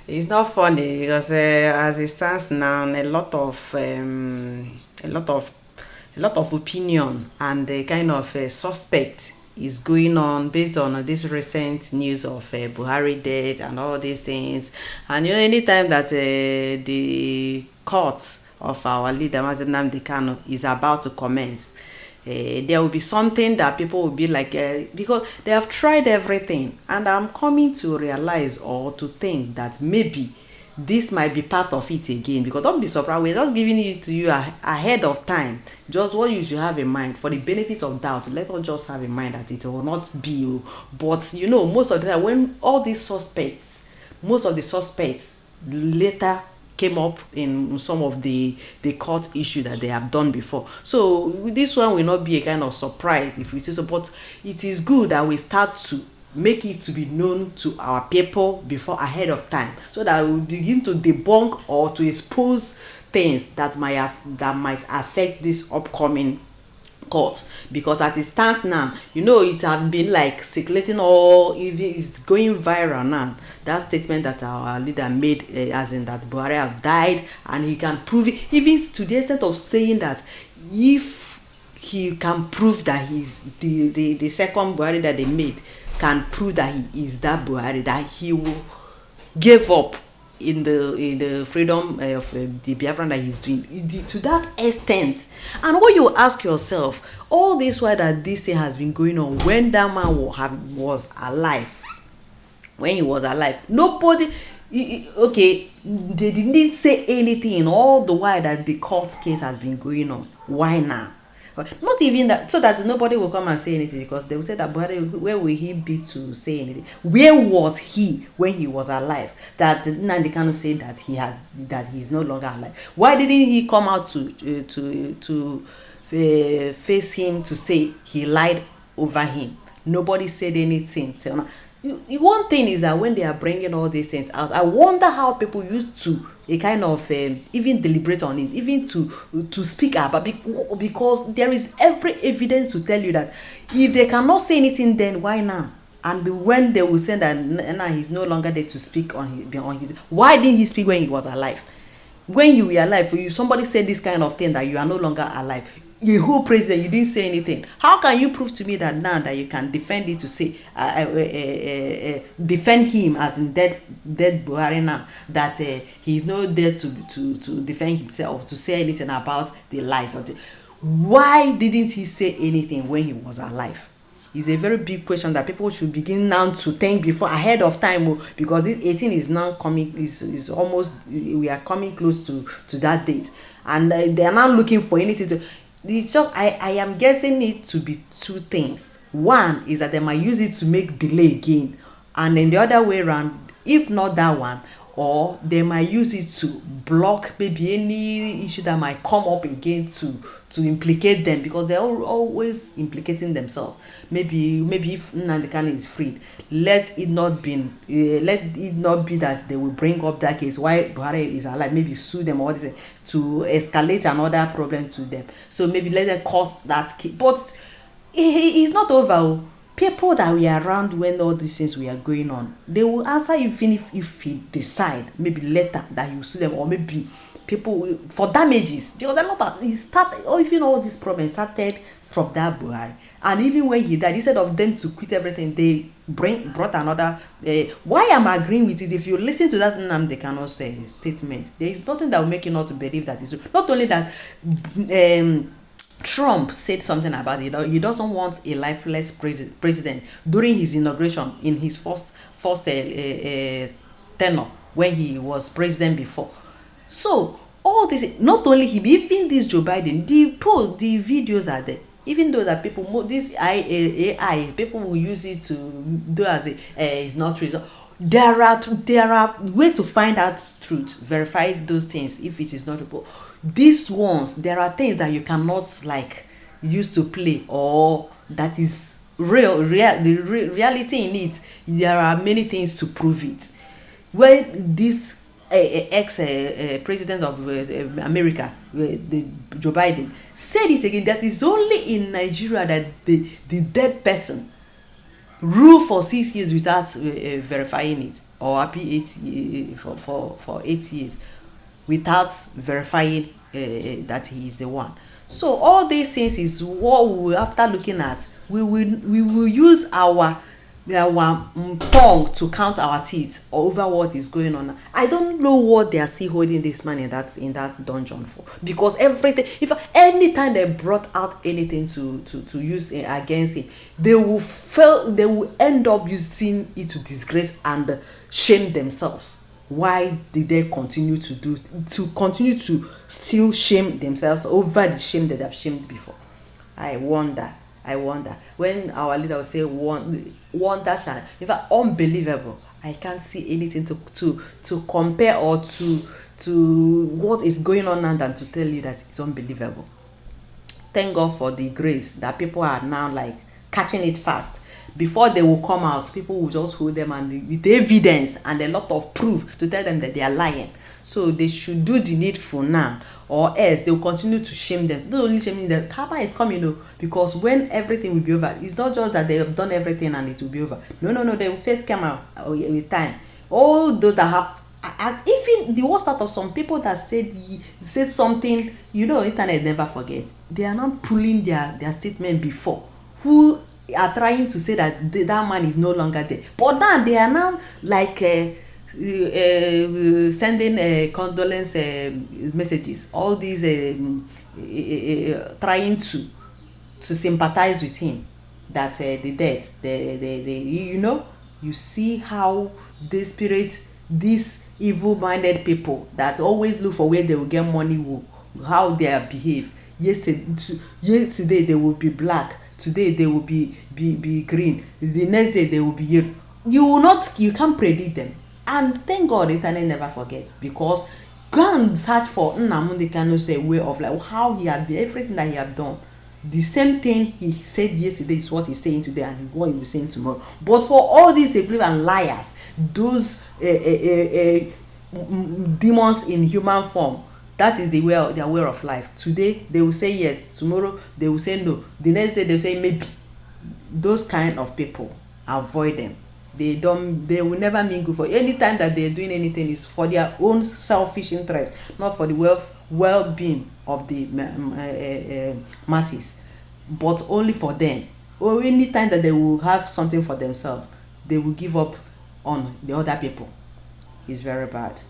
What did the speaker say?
It's not funny because as it stands now, a lot of, a lot of opinion and the kind of suspect is going on based on this recent news of Buhari death and all these things. And anytime that the court of our leader Mazi Nnamdi Kanu is about to commence, there will be something that people will be like, because they have tried everything, and I'm coming to realize or to think that maybe this might be part of it again. Because don't be surprised, we're just giving it to you ahead of time, just what you should have in mind for the benefit of doubt. Let us just have in mind that it will not be you. But most of the time when all these suspects, most of the suspects later came up in some of the court issue that they have done before. So this one will not be a kind of surprise if we see so, but it is good that we start to make it to be known to our people before ahead of time, so that we begin to debunk or to expose things that might affect this upcoming court. Because as it stands now, it has been like circulating, or even it's going viral now, that statement that our leader made, as in that Buhari have died, and he can prove it, even to the extent of saying that if he can prove that he's the second Buhari that they made can prove that he is that Buhari, that he will give up in the freedom of the Biafran that he's doing, to that extent. And what you ask yourself, all this while that this thing has been going on, when that man was alive, when he was alive, nobody, okay, they didn't say anything all the while that the court case has been going on. Why now? Not even that, so that nobody will come and say anything, because they will say that Buhari, where will he be to say anything? Where was he when he was alive? That Nnamdi Kanu said that he's no longer alive. Why didn't he come out to face him to say he lied over him? Nobody said anything. So now, one thing is that when they are bringing all these things out, I wonder how people used to a kind of even deliberate on it, even to speak about, because there is every evidence to tell you that if they cannot say anything, then why now? And when they will say that now he's no longer there to speak on his, why didn't he speak when he was alive? When you were alive, for you, somebody said this kind of thing that you are no longer alive, the whole president, you didn't say anything. How can you prove to me that now that you can defend it, to say defend him as in dead Buhari now, that he's not there to defend himself, to say anything about the lies of the, why didn't he say anything when he was alive? Is a very big question that people should begin now to think before ahead of time, because this 18 is now coming, is almost, we are coming close to that date, and they are now looking for anything to, it's just, I am guessing it to be two things. One is that they might use it to make delay again, and then the other way around, if not that one, or they might use it to block maybe any issue that might come up again to implicate them, because they're always implicating themselves. Maybe if Nnamdi Kanu is freed, let it not be that they will bring up that case while Buhari is alive, maybe sue them or this, to escalate another problem to them. So maybe let them cut that case. But it's not over. People that were around when all these things were going on, they will answer, even if he decide maybe later that you sue them, or maybe people will, for damages, because they're not, he started, or even all these problems started from that Buhari. And even when he died, instead of them to quit everything, they brought another. Why I'm agreeing with it, if you listen to that Nnamdi Kanu statement, there is nothing that will make you not to believe that it's true. Not only that, Trump said something about it. He doesn't want a lifeless president during his inauguration in his first tenure when he was president before. So all this, not only him, even this Joe Biden, the videos are there. Even though that people, this AI, people will use it to do as it's not true. There are ways to find out truth, verify those things if it is not true. These ones, there are things that you cannot like use to play, or that is the reality in it. There are many things to prove it. When this ex president of America, Joe Biden, said it again, that is only in Nigeria that the dead person rule for 6 years without verifying it. or happy 8 for 8 years without verifying that he is the one. So all these things is what we will, after looking at, we will use our tongue to count our teeth over what is going on. I don't know what they are still holding this man in that dungeon for, because everything, if anytime they brought out anything to use against him, they will end up using it to disgrace and shame themselves. Why did they continue to still shame themselves over the shame that they've shamed before? I wonder. I wonder. When our leader will say wonder shall, in fact, unbelievable. I can't see anything to compare or to what is going on now than to tell you that it's unbelievable. Thank God for the grace that people are now like catching it fast. Before they will come out, people will just hold them and with evidence and a lot of proof to tell them that they are lying. So they should do the needful now, or else they will continue to shame them. Not only shaming them, karma is coming, because when everything will be over, it's not just that they have done everything and it will be over. No, no, no, they will first come out with time. All those that have, even the worst part of some people that said something, internet never forget. They are not pulling their statement before. Who are trying to say that that man is no longer there, but now they are now like sending condolence messages, all these trying to sympathize with him, that the death, the you see how the spirit, these evil-minded people that always look for where they will get money, how they are behave. Yesterday they will be black, today they will be green, the next day they will be yellow. You can't predict them. And thank God the internet never forget, because go and search for Nnamdi Kanu's way of like how he had been, everything that he had done. The same thing he said yesterday is what he's saying today, and what he will be saying tomorrow. But for all these evil and liars, those demons in human form, that is their way of life. Today they will say yes, tomorrow they will say no, the next day they will say maybe. Those kind of people, avoid them. They will never mingle. For any time that they're doing anything is for their own selfish interest, not for the well-being of the masses, but only for them. Or any time that they will have something for themselves, they will give up on the other people. It's very bad.